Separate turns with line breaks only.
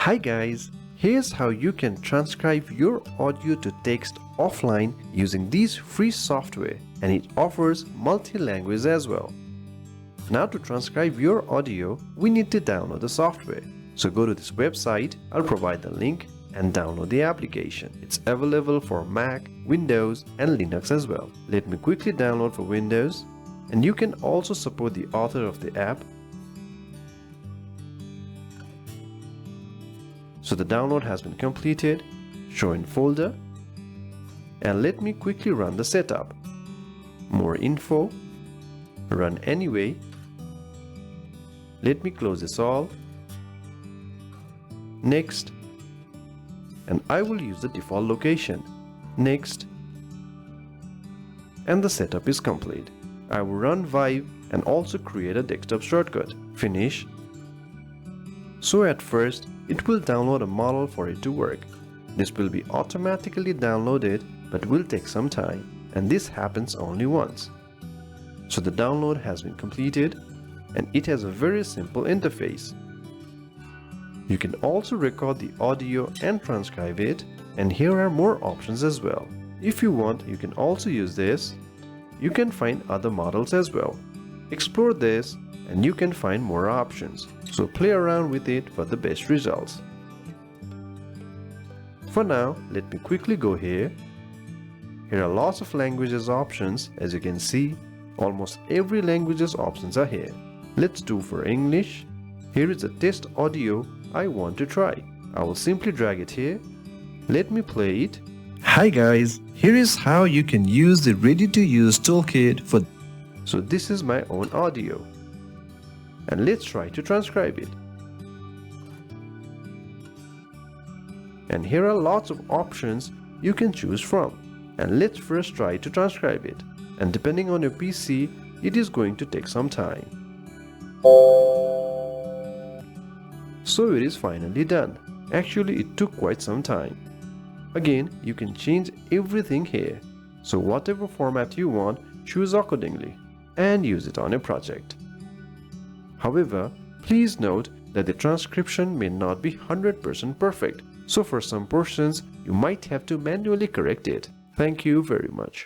Hi guys, here's how you can transcribe your audio to text offline using these free software, and it offers multi-language as well. Now to transcribe your audio, we need to download the software. So go to this website, I'll provide the link and download the application. It's available for Mac, Windows and Linux as well. Let me quickly download for Windows, and you can also support the author of the app. So the download has been completed, show in folder, and let me quickly run the setup. More info, run anyway. Let me close this all. Next, and I will use the default location. Next, and the setup is complete. I will run Vive and also create a desktop shortcut. Finish. So at first, it will download a model for it to work. This will be automatically downloaded but will take some time, and this happens only once. So the download has been completed and it has a very simple interface. You can also record the audio and transcribe it, and here are more options as well. If you want, you can also use this. You can find other models as well. Explore this and you can find more options. So play around with it for the best results. For now, let me quickly go here. Here are lots of languages options. As you can see, almost every language's options are here. Let's do for English. Here is a test audio I want to try. I will simply drag it here. Let me play it. Hi guys, here is how you can use the ready-to-use toolkit for. So this is my own audio. And let's try to transcribe it. And here are lots of options you can choose from. And let's first try to transcribe it. And depending on your PC, it is going to take some time. So it is finally done. Actually, it took quite some time. Again, you can change everything here. So whatever format you want, choose accordingly and use it on your project. However, please note that the transcription may not be 100% perfect. So for some portions, you might have to manually correct it. Thank you very much.